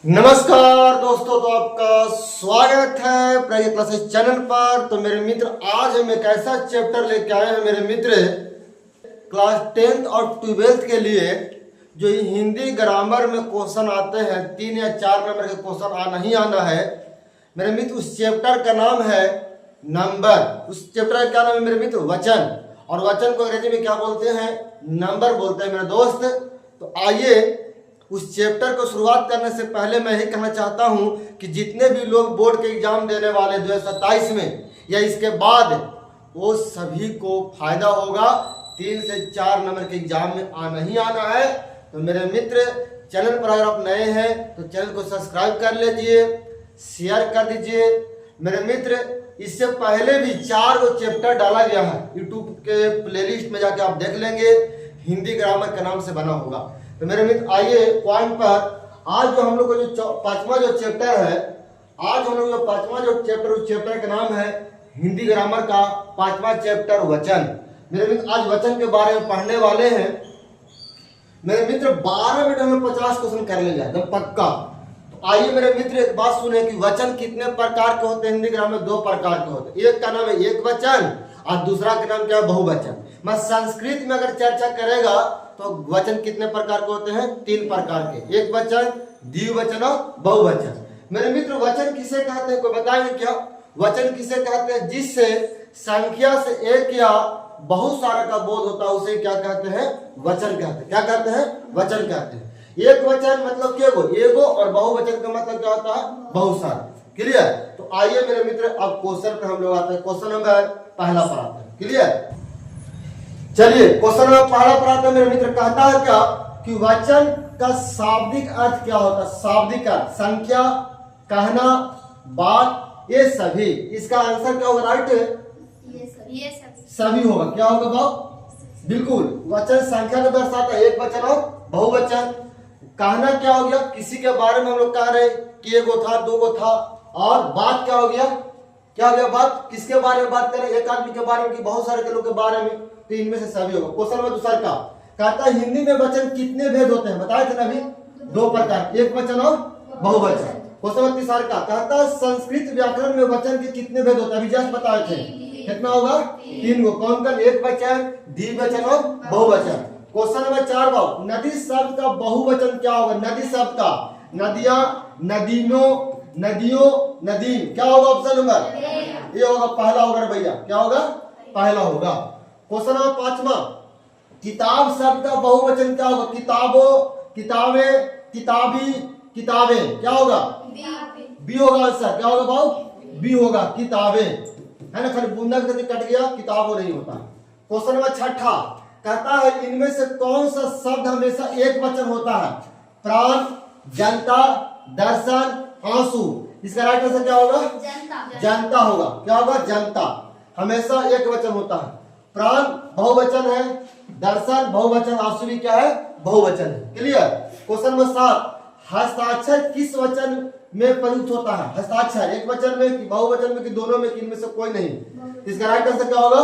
नमस्कार दोस्तों, तो आपका स्वागत है प्रज्ञा क्लासेस चैनल पर। तो मेरे मित्र, आज हम एक ऐसा चैप्टर लेके आए हैं मेरे मित्र, क्लास 10th और 12th के लिए जो हिंदी ग्रामर में क्वेश्चन आते हैं, 3 या 4 नंबर के क्वेश्चन आना ही आना है मेरे मित्र। उस चैप्टर का नाम है नंबर। उस चैप्टर का क्या नाम है मेरे मित्र? वचन। और वचन को अंग्रेजी में क्या बोलते हैं? नंबर बोलते हैं मेरे दोस्त। तो आइए उस चैप्टर को शुरुआत करने से पहले मैं ही कहना चाहता हूं कि जितने भी लोग बोर्ड के एग्जाम देने वाले 2027 में या इसके बाद, वो सभी को फायदा होगा। 3 से 4 नंबर के एग्जाम में आना ही आना है। तो मेरे मित्र, चैनल पर अगर आप नए हैं तो चैनल को सब्सक्राइब कर लीजिए, शेयर कर दीजिए। मेरे मित्र, इससे पहले भी 4 चैप्टर डाला गया है, यूट्यूब के प्लेलिस्ट में जाके आप देख लेंगे, हिंदी ग्रामर के नाम से बना होगा। तो मेरे मित्र, आइए पॉइंट पर। आज जो हम लोग को जो 5वां जो चैप्टर है, आज हम लोग जो 5वां जो चैप्टर, उस चैप्टर का नाम है हिंदी ग्रामर का 5वां चैप्टर वचन। मेरे मित्र, आज वचन के बारे में पढ़ने वाले हैं मेरे मित्र। 12 मिनट में 50 क्वेश्चन कर लेंगे एकदम पक्का। तो आइए मेरे मित्र, एक बात सुने कि वचन कितने प्रकार के होते हैं हिंदी ग्रामर में? 2 प्रकार के होते हैं। एक का नाम है एक वचन और दूसरा का नाम क्या है? बहुवचन। मैं संस्कृत में अगर चर्चा करेगा तो वचन कितने प्रकार के होते हैं? 3 प्रकार के, एक वचन, द्विवचन और बहुवचन। मेरे मित्र, वचन किसे कहते हैं? कोई बताएंगे क्या? वचन किसे कहते हैं? जिससे संख्या से एक या बहुत सारा का बोध होता है, उसे क्या कहते हैं? वचन कहते हैं। क्या कहते हैं? वचन कहते हैं। एक वचन मतलब केगो, एगो, और बहुवचन का मतलब क्या होता है? बहुत सारा। क्लियर? तो आइए मेरे मित्र, अब क्वेश्चन पे हम लोग आते हैं। क्वेश्चन नंबर पहला पर आते हैं। क्लियर? चलिए, क्वेश्चन नंबर पहला पर आते हैं मेरे मित्र। कहता है क्या कि वचन का शाब्दिक अर्थ क्या होता है? शाब्दिक अर्थ संख्या, कहना, बात, ये सभी। इसका आंसर क्या होगा? राइट, ये सभी होगा। क्या होगा बाबू? बिल्कुल। वचन संख्या को दर्शाता है, एक वचन और बहुवचन। कहना क्या हो गया? किसी के बारे में हम लोग कह रहे कि एगो था, 2 था। और बात क्या हो गया? क्या हो गया बात? किसके बारे में बात करें? एक आदमी के बारे में कि बहुत सारे लोग के बारे में? तो इनमें से सभी होगा। क्वेश्चन नंबर दूसरा का कहता है हिंदी में वचन कितने भेद होते हैं? बताए थे ना अभी, 2 प्रकार, एक वचन और बहुवचन। क्वेश्चन नंबर तीसरा का कहता है संस्कृत व्याकरण में वचन के कितने भेद होते हैं? अभी जस्ट बताए थे। कितना होगा? 3 गो। कौन कौन? एक वचन, द्विवचन और बहुवचन। क्वेश्चन नंबर 4 बाबू, नदी शब्द का बहुवचन क्या होगा? नदी शब्द का नदियां, नदीमों, नदियों, नदीम। क्या होगा ऑप्शन नंबर? ये होगा पहला होगा भैया। क्या होगा? पहला होगा। क्वेश्चन नंबर 5वां, किताब शब्द का बहुवचन क्या होगा? किताबों, किताबें, किताबी, किताबें। क्या होगा? बी होगा आंसर। क्या होगा बाबू? बी होगा, किताबें। है ना, खाली बूंदा के कट गया, किताबों नहीं होता। क्वेश्चन नंबर 6 कहता है इनमें से कौन सा शब्द हमेशा एक वचन होता है? प्राण, जनता, दर्शन, आंसू। इसका राइट आंसर क्या होगा? जनता होगा। क्या होगा? जनता। हमेशा एक वचन होता है। प्राण बहुवचन है, दर्शन बहुवचन, आंसू भी क्या है? बहुवचन है। क्लियर? क्वेश्चन नंबर 7, हस्ताक्षर किस वचन में प्रयुक्त होता है? हस्ताक्षर एक वचन में कि बहुवचन में कि दोनों में कि इनमें से कोई नहीं? इसका राइट आंसर क्या होगा?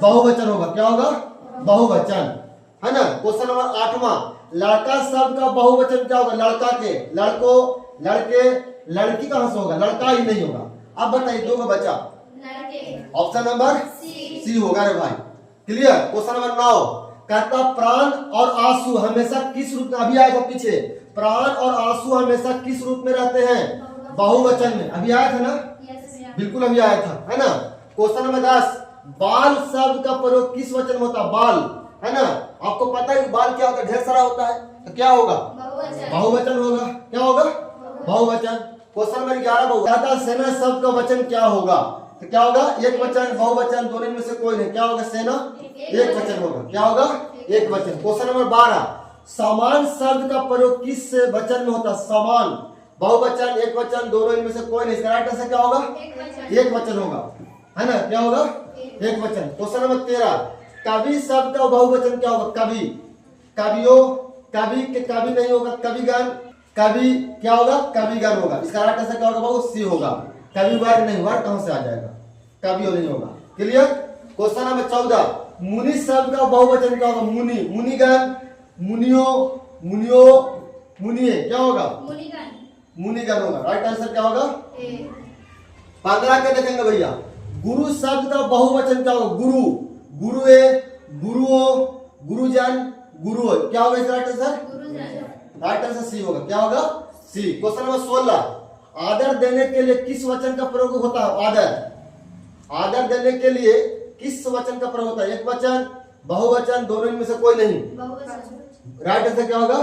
बहुवचन होगा। क्या होगा? बहुवचन। है ना। क्वेश्चन नंबर 8वां, लड़का शब्द का बहुवचन क्या होगा? लड़का के, लड़कों, लड़के, लड़की कहां से होगा? लड़का ही नहीं होगा। अब बताइए, 2 बचा। ऑप्शन नंबर सी होगा रे भाई। क्लियर? क्वेश्चन नंबर 9 कहता प्राण और आंसू हमेशा किस रूप में? अभी आया था पीछे, प्राण और आंसू हमेशा किस रूप में रहते हैं? बहुवचन में। अभी आया था ना? बिल्कुल अभी आया था, है ना। क्वेश्चन नंबर 10, बाल शब्द का प्रयोग किस वचन में होता है? बाल, है ना। आपको पता है कि बाल क्या होता है? ढेर सारा होता है। तो क्या होगा? बहुवचन होगा। क्या होगा? बहुवचन। क्वेश्चन नंबर 11 कहता सेना शब्द का वचन क्या होगा? तो क्या होगा? एक वचन, बहुवचन, दोनों में से कोई नहीं। क्या होगा? सेना एक वचन होगा। क्या होगा? एक वचन। क्वेश्चन नंबर 12, समान शब्द का प्रयोग किस वचन में होता है? समान, बहुवचन, एक वचन, दोनों इनमें से कोई नहीं। इसका राइट आंसर क्या होगा? एक वचन होगा। है ना। क्या होगा? एक वचन। क्वेश्चन नंबर 13, कवि शब्द का बहुवचन क्या होगा? कवि, कवियों, कवि के कवि नहीं होगा, कविगण, कवि क्या होगा? कविगण होगा। इसका राइट आंसर क्या होगा बाबू? सी होगा। कवि वर्ग नहीं, वर्ग कहां से आ जाएगा? कवियों नहीं होगा। क्लियर? क्वेश्चन नंबर 14, मुनि शब्द का बहुवचन क्या होगा? मुनि, मुनिगण, मुनियो, मुनियो, मुनिये। क्या होगा? मुनिगण होगा। राइट आंसर क्या होगा? 15 के देखेंगे भैया। गुरु शब्द का बहुवचन क्या होगा? गुरु, गुरुए, गुरुओं, गुरुजन, गुरुओं। क्या होगा इसका right answer? Right answer C होगा। क्या होगा? सी। क्वेश्चन नंबर 16, आदर देने के लिए किस वचन का प्रयोग होता है? आदर, आदर देने के लिए किस वचन का प्रयोग होता है? एक वचन, बहुवचन, दोनों में से कोई नहीं। राइट आंसर क्या होगा?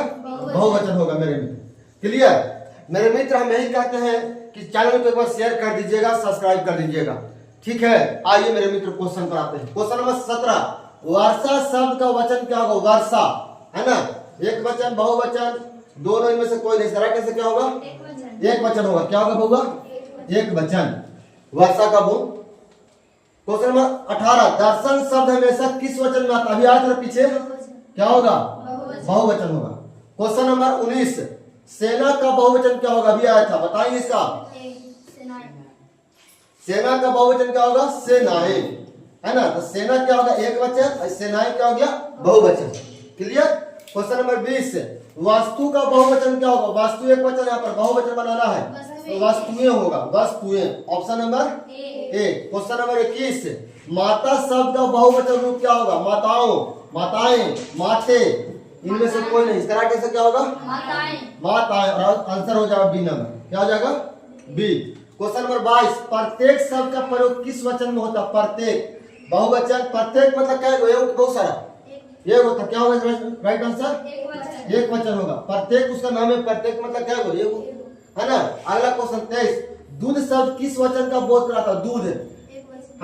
बहुवचन होगा मेरे मित्र। क्लियर मेरे मित्र? हम यही कहते हैं कि चैनल को एक बार शेयर कर दीजिएगा, सब्सक्राइब कर दीजिएगा। ठीक है, आइए मेरे मित्र क्वेश्चन पर आते हैं। क्वेश्चन नंबर 17, वर्षा शब्द का वचन क्या होगा? वर्षा, है ना? एक वचन, बहुवचन, दोनों इनमें से कोई नहीं। राइट आंसर क्या होगा? एक वचन होगा। क्या होगा होगा? एक वचन, वर्षा का बूंद। क्वेश्चन नंबर 18, दर्शन शब्द हमेशा किस वचन में आता है? अभी आया था पीछे, क्या होगा? बहुवचन होगा। क्वेश्चन नंबर 19, सेना का बहुवचन क्या होगा? अभी आया था, बताइए इसका। सेना का बहुवचन क्या होगा? सेनाएं, है ना? तो सेना क्या होगा? एक वचन, और सेनाएं क्या हो गया? बहुवचन। क्लियर? क्वेश्चन नंबर 20, वस्तु का बहुवचन क्या होगा? वस्तु एक वचन, यहाँ पर बहुवचन बनाना है तो वस्तुएं होगा। वस्तुएं, option number A. Question number 21, माता शब्द का बहुवचन रूप क्या होगा? माताओं, माताएं, माते, इनमें से कोई नहीं। इसका राइट आंसर क्या होगा? माताएं। और आंसर हो जाएगा बी नंबर। क्या हो जाएगा? बी। क्वेश्चन नंबर 22, प्रत्येक शब्द का प्रयोग किस वचन में होता है? प्रत्येक, बहुवचन। प्रत्येक मतलब क्या है? बहुत सारा, एक होता। क्या होगा राइट आंसर? एक वचन होगा। प्रत्येक उसका नाम है। प्रत्येक मतलब क्या है ना? अगला क्वेश्चन 23, दूध शब्द किस वचन का बोध कराता है? दूध,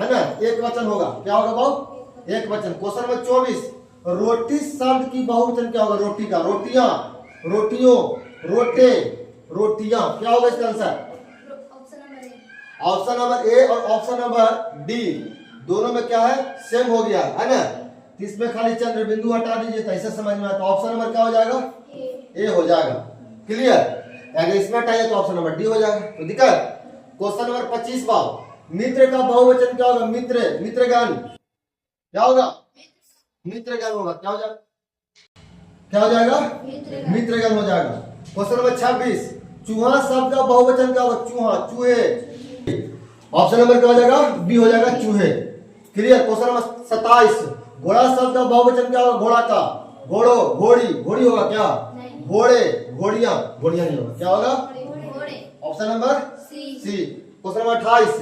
है ना? एक वचन होगा। क्या होगा बाबू? एक वचन। क्वेश्चन नंबर 24, रोटी शब्द की बहुवचन क्या होगा? रोटी का, रोटियां, रोटियों, रोटे, रोटियां। क्या होगा इसका आंसर? ऑप्शन नंबर ए और ऑप्शन नंबर डी दोनों में क्या है? सेम हो गया, है ना? इसमें खाली चंद्र बिंदु हटा दीजिए तो ऐसे समझ में आता। ऑप्शन नंबर क्या हो जाएगा? ए हो जाएगा। क्लियर? अगर इसमें हटाइए तो ऑप्शन नंबर डी हो जाएगा। तो दिक्कत। क्वेश्चन नंबर 25 बाब, मित्र का बहुवचन क्या होगा? मित्र, मित्रगण। क्या होगा? मित्रगण होगा। क्या हो जाएगा? क्या हो जाएगा? मित्रगण हो जाएगा। क्वेश्चन नंबर 26, चूहा शब्द का बहुवचन क्या होगा? चूहा, चूहे। ऑप्शन नंबर क्या हो जाएगा? बी हो जाएगा, चूहे। क्लियर? क्वेश्चन नंबर 27, घोड़ा शब्द का बहुवचन क्या होगा? घोड़ा का, घोड़ो, घोड़ी, घोड़ी होगा क्या? घोड़े, घोड़ियां, घोड़ियां नहीं होगा। क्या होगा? Option number C. Question number 28,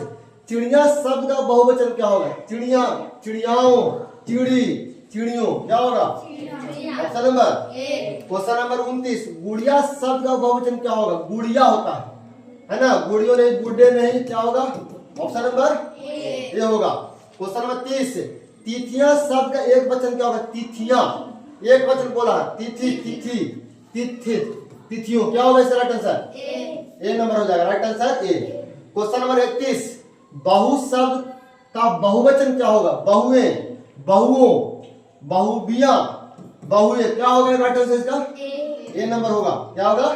चिड़िया शब्द का बहुवचन क्या होगा? चिड़िया, चिड़ियाओं, चिड़ी, चिड़ियों। क्या होगा? Option number A. Question number 29, गुड़िया शब्द का बहुवचन क्या होगा? गुड़िया होता है ना? गुड़ियों नहीं, गुड्डे नहीं। क्या होगा? ऑप्शन नंबर ए होगा। क्वेश्चन नंबर 30, तिथियां शब्द का एक वचन क्या होगा? तिथियां, एक वचन बोला। तिथि, तिथि, तिथि, तिथियों। क्या होगा इसका राइट आंसर? ए नंबर हो जाएगा। Right answer A. Question number 31, बहु शब्द का बहुवचन क्या होगा? बहुएं, बहुओं, बहुबियां, बहुए। क्या होगा राइट आंसर इसका? ए नंबर होगा। क्या होगा?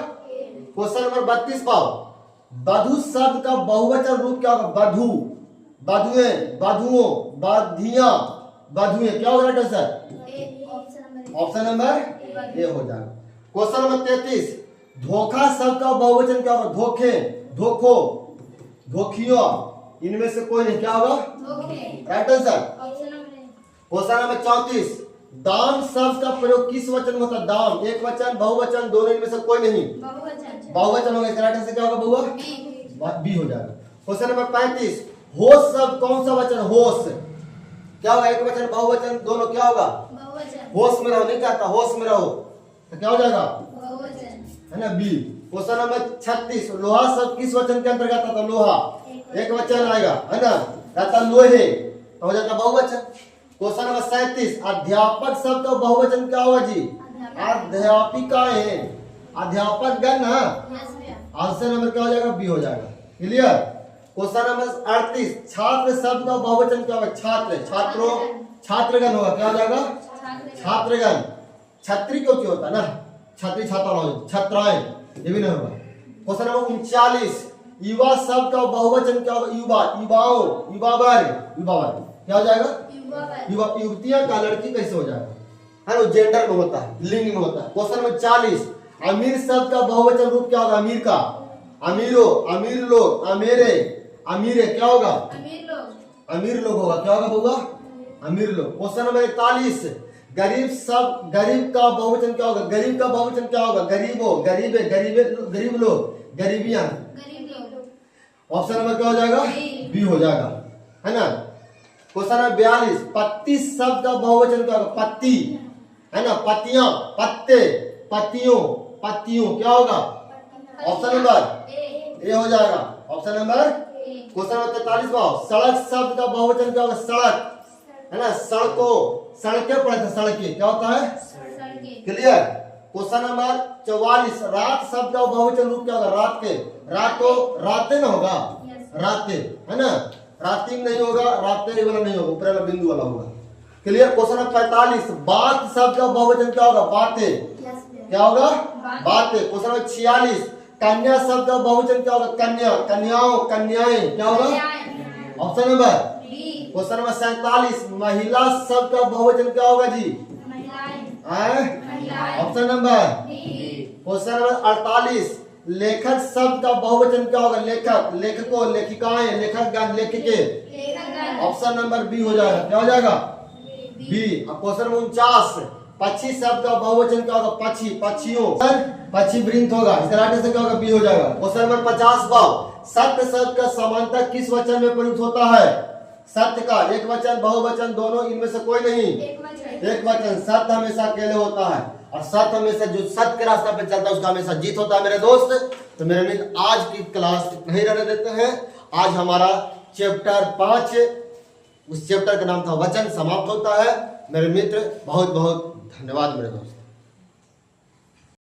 क्वेश्चन नंबर 32 पाओ, बधु शब्द का बहुवचन रूप क्या होगा? बधु, बधुए, बधुओं, बधियां, बधुए। क्या होगा right answer? Option number A हो जाएगा। क्वेश्चन नंबर 33, धोखा शब्द का बहुवचन क्या होगा? धोखे, धोखो, धोखियों, इनमें से कोई नहीं। क्या होगा? Right answer. क्वेश्चन नंबर 34, दाम शब्द का प्रयोग किस वचन में होता है? दाम, एक वचन, बहुवचन, दोनों इनमें से कोई नहीं। बहुवचन होगा। इसका राइट आंसर क्या होगा? बहुआ बी हो जाएगा। क्वेश्चन नंबर 35, होश शब्द कौन सा वचन? होश। क्या होगा? एक वचन, बहुवचन, दोनों। क्या होगा? होश में रहो नहीं कहता, होश में रहो। तो क्या हो जाएगा? है ना? बी। क्वेश्चन नंबर 36, लोहा शब्द किस वचन के अंतर्गत आता? लोहा, एक वचन आएगा, है ना? कहता लोहे, तो हो जाता बहुवचन। क्वेश्चन नंबर 37, अध्यापक शब्द का बहुवचन क्या होगा जी? अध्यापिकाएं, अध्यापक गण ना। आंसर नंबर क्या हो जाएगा? बी हो जाएगा। क्लियर? क्वेश्चन नंबर 38, छात्र शब्द का बहुवचन क्या होगा? छात्र, छात्रों, छात्रगण होगा। क्या हो जाएगा? छात्रगण। छत्री क्यों होता है ना? छत्री, छात्रा, छात्राएं, ये भी नहीं होगा। क्वेश्चन नंबर 39, युवा शब्द का बहुवचन क्या होगा? युवा, युवाओं, युवा वर्ग, युवा वर्ग। क्या हो जाएगा? युवा, युवतियां का, लड़की कैसे हो जाएगा? है ना? जेंडर में होता है, लिंग में होता है। क्वेश्चन नंबर 40, अमीर शब्द का बहुवचन रूप क्या होगा? अमीर का, अमीरो, अमीर लोग, अमेरे, अमीरे क्या होगा? अमीर लोग। अमीर लोग होगा, क्या होगा होगा? अमीर लोग। क्वेश्चन नंबर 41, गरीब सब, गरीब का बहुवचन क्या होगा? गरीब का बहुवचन क्या होगा? गरीबो, गरीबे, गरीबे, गरीब लोग, गरीबियां। गरीब लोग। ऑप्शन नंबर क्या हो जाएगा? बी हो जाएगा, है ना। क्वेश्चन नंबर 42, पत्ती शब्द का बहुवचन क्या होगा? पत्ती, है ना, पत्तियां, पत्ते, पत्तियों, पत्तियों क्या होगा? ऑप्शन नंबर ए हो जाएगा, ऑप्शन नंबर। क्वेश्चन नंबर 43, सड़क शब्द का बहुवचन क्या होगा? सड़क, है ना, सड़कों, सड़कें पढ़े थे, सड़कें क्या होता है? क्लियर। क्वेश्चन नंबर 44, रात शब्द का बहुवचन रूप क्या होगा? रात के, रातों, रातें ना होगा, रातें, है ना, रातिम नहीं होगा, रातें वाला नहीं होगा, ऊपर वाला बिंदु वाला होगा। क्लियर। क्वेश्चन नंबर 45, बात शब्द का बहुवचन क्या होगा? बातें, क्या होगा? बातें। क्वेश्चन नंबर 46, कन्या शब्द का बहुवचन क्या होगा? कन्या, कन्याओं, कन्याएं क्या होगा? Option number. क्वेश्चन नंबर 47, महिला शब्द का बहुवचन क्या होगा जी? Option number. क्वेश्चन नंबर 48, लेखक शब्द का बहुवचन क्या होगा? लेखक, लेखकों, लेखिकाएं, लेखक, लेखिके। ऑप्शन नंबर बी हो जाएगा, क्या हो जाएगा? बी। अब क्वेश्चन नंबर 49, पक्षी शब्द का बहुवचन क्या होगा? पक्षी, पक्षियों, पक्षी वृंत होगा, इसका राइट से क्या होगा? बी हो जाएगा। क्वेश्चन नंबर 50, सत्य शब्द का समानता किस वचन में प्रयुक्त होता है? सत्य का एक वचन, बहुवचन, दोनों, इनमें से कोई नहीं, एक वचन। सत्य हमेशा अकेले होता है, और सत्य हमेशा, जो सत्य के रास्ते पे चलता है उसका हमेशा जीत होता है मेरे दोस्त। तो मेरे मित्र, आज की क्लास नहीं रहने देते हैं। आज हमारा चैप्टर 5, उस चैप्टर का नाम था वचन, समाप्त होता है। मेरे मित्र बहुत बहुत धन्यवाद मेरे दोस्त।